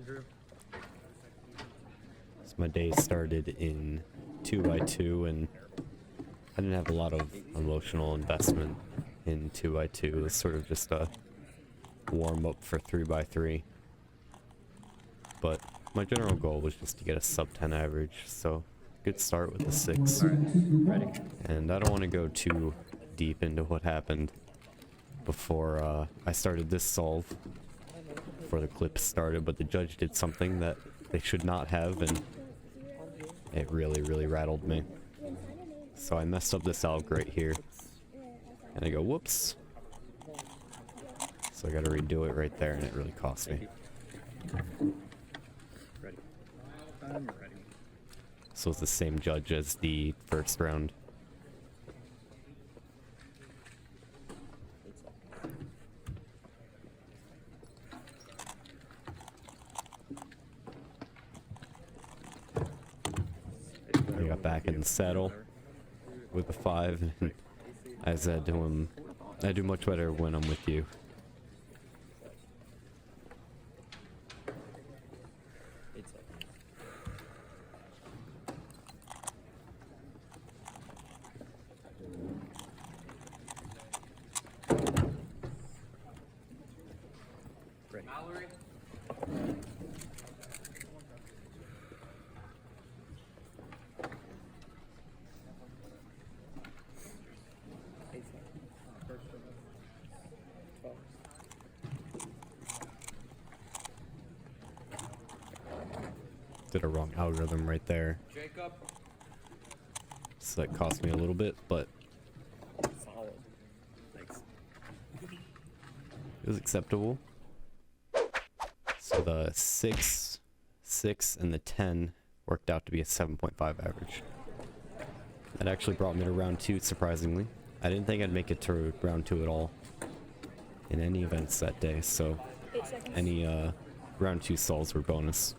So my day started in 2x2, and I didn't have a lot of emotional investment in 2x2. It was sort of just a warm up for 3x3. But my general goal was just to get a sub 10 average, so good start with the 6. Ready? And I don't want to go too deep into what happened before I started this solve, before the clip started, but the judge did something that they should not have, and it really rattled me. So I messed up this alg right here, and I go, whoops. So I gotta redo it right there, and it really cost me. Ready. I'm ready. So it's the same judge as the first round. I got back in the saddle with the 5, and I said to him, I do much better when I'm with you. Mallory. Did a wrong algorithm right there. Jacob. So that cost me a little bit, but Solid. Thanks. it was acceptable. So the 6, and the 10 worked out to be a 7.5 average. That actually brought me to round 2, surprisingly. I didn't think I'd make it to round 2 at all in any events that day, so any round 2 solves were bonus.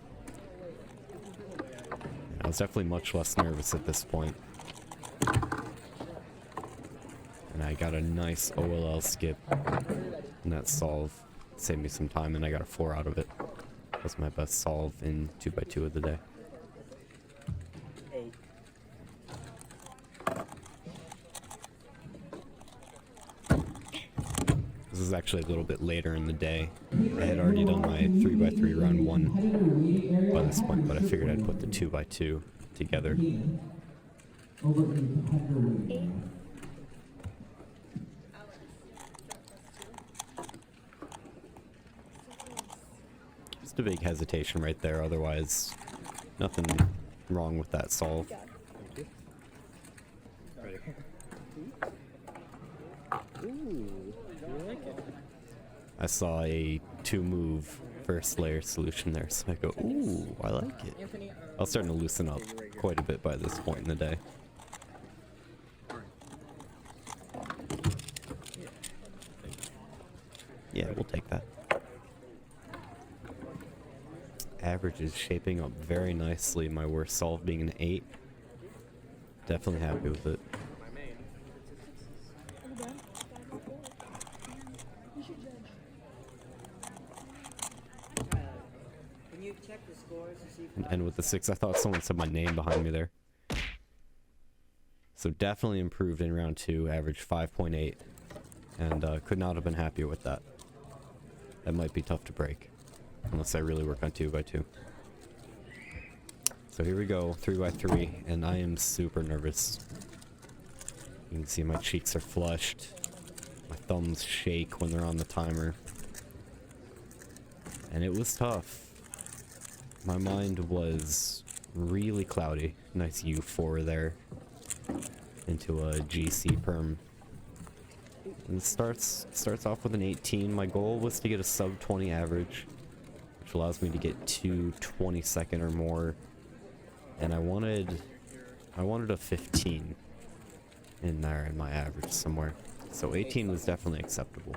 And I was definitely much less nervous at this point. And I got a nice OLL skip in that solve. Saved me some time, and I got a 4 out of it. That was my best solve in 2x2 of the day. This is actually a little bit later in the day. I had already done my 3x3 round 1 by this point, but I figured I'd put the 2x2 together. Just a big hesitation right there, otherwise nothing wrong with that solve. Ready. Ooh, you like it? I saw a 2-move first layer solution there, so I go, ooh, I like it. I was starting to loosen up quite a bit by this point in the day. Yeah, we'll take that. Average is shaping up very nicely. My worst solve being an 8. Definitely happy with it. Can you check the scores to see if And with the 6, I thought someone said my name behind me there. So definitely improved in round 2, average 5.8, and could not have been happier with that. That might be tough to break, unless I really work on 2x2. So here we go, 3x3, and I am super nervous. You can see my cheeks are flushed, my thumbs shake when they're on the timer, and it was tough. My mind was really cloudy. Nice U4 there into a GC perm. And it starts off with an 18. My goal was to get a sub 20 average, which allows me to get 2/22 or more. And I wanted a 15 in there in my average somewhere. So 18 was definitely acceptable.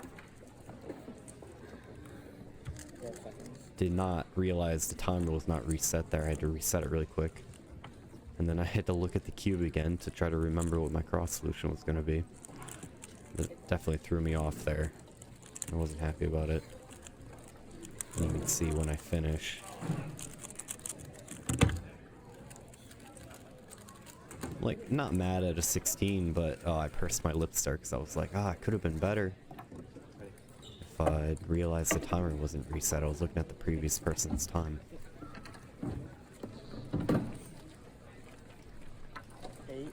Did not realize the timer was not reset there. I had to reset it really quick. And then I had to look at the cube again to try to remember what my cross solution was going to be. It definitely threw me off there. I wasn't happy about it. And you can see when I finish. Like, not mad at a 16, but oh, I pursed my lips there because I was like, ah, it could have been better. If I'd realized the timer wasn't reset, I was looking at the previous person's time. 8.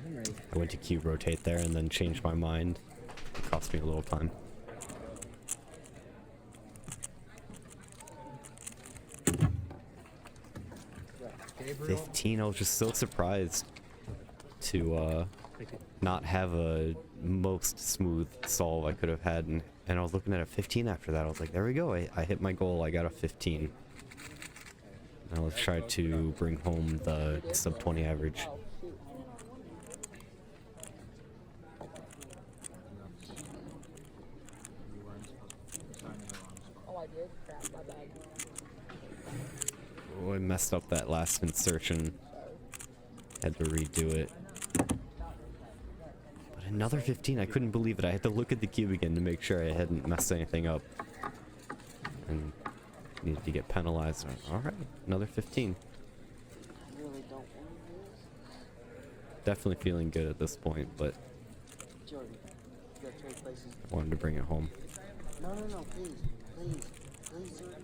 I'm ready. I went to cube rotate there and then changed my mind. It cost me a little time. Gabriel. 15, I was just so surprised to not have a most smooth solve I could have had, and I was looking at a 15 after that. I was like, there we go, I hit my goal, I got a 15. Now let's try to bring home the sub 20 average. Oh, I did? Crap, my bad. Oh, I messed up that last insertion. Had to redo it. But another 15, I couldn't believe it. I had to look at the cube again to make sure I hadn't messed anything up. And needed to get penalized. Alright, another 15. Really don't want this. Definitely feeling good at this point, but Jordan, you gotta trade places. I wanted to bring it home. No, please. Please, Jordan.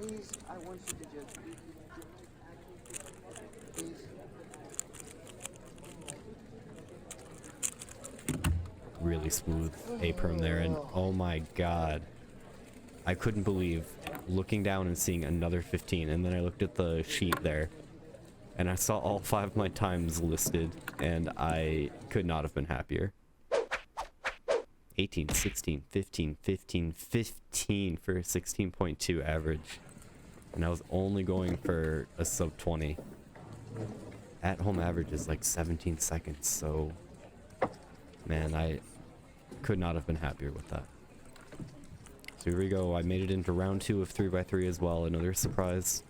Please, I want you to just... Please. Really smooth A-perm there, and oh my god. I couldn't believe looking down and seeing another 15, and then I looked at the sheet there, and I saw all 5 of my times listed, and I could not have been happier. 18, 16, 15, 15, 15 for a 16.2 average. And I was only going for a sub 20. At home average is like 17 seconds, so man, I could not have been happier with that. So here we go. I made it into round 2 of 3x3 as well. Another surprise.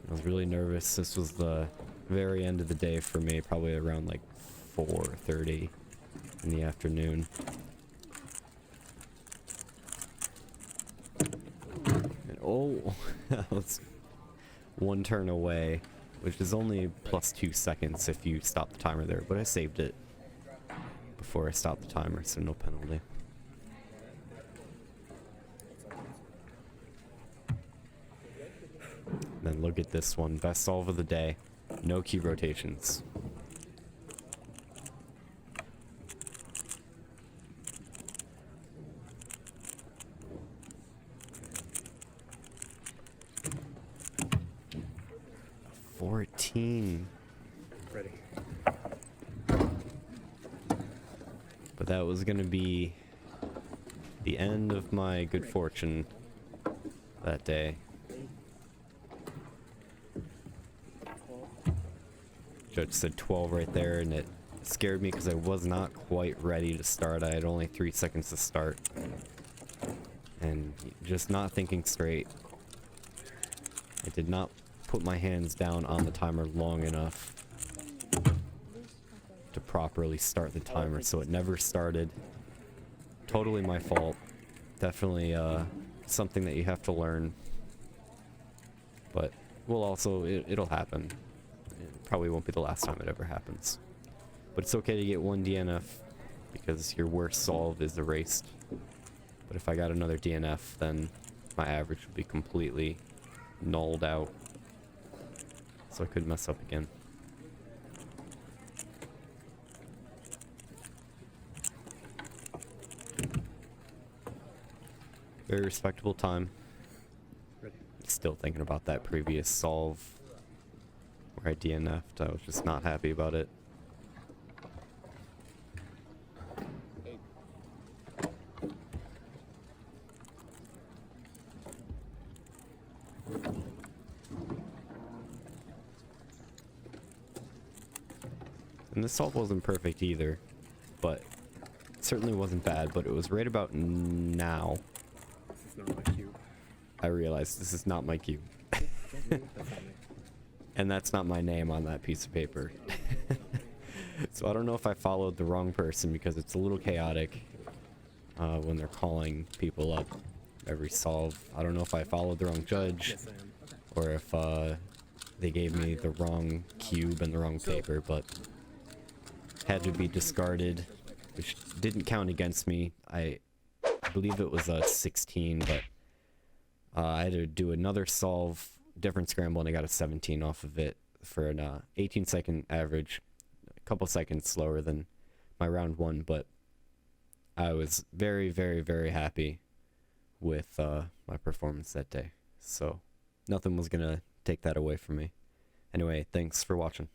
I was really nervous. This was the very end of the day for me, probably around like 4:30 in the afternoon. And oh, that was one turn away, which is only plus 2 seconds if you stop the timer there, but I saved it before I stopped the timer, so no penalty. Then look at this one, best solve of the day, no cube rotations. Ready. But that was gonna be the end of my good fortune that day. Judge said 12 right there, and it scared me because I was not quite ready to start. I had only 3 seconds to start. And just not thinking straight. I did not put my hands down on the timer long enough to properly start the timer, so it never started. Totally my fault. Definitely something that you have to learn. But we'll also, it'll happen. It probably won't be the last time it ever happens. But it's okay to get 1 DNF because your worst solve is erased. But if I got another DNF, then my average would be completely nulled out. So I could mess up again. Very respectable time. Ready. Still thinking about that previous solve where I DNF'd. I was just not happy about it. And this solve wasn't perfect either, but it certainly wasn't bad, but it was right about now It's not my cube. I realized this is not my cube. And that's not my name on that piece of paper. So I don't know if I followed the wrong person because it's a little chaotic when they're calling people up every solve. I don't know if I followed the wrong judge Yes, I am. or if they gave me the wrong cube and the wrong paper, but had to be discarded, which didn't count against me. I believe it was a 16, but I had to do another solve, different scramble, and I got a 17 off of it for an 18-second average, a couple seconds slower than my round one, but I was very, very, very happy with my performance that day. So nothing was gonna take that away from me. Anyway, thanks for watching.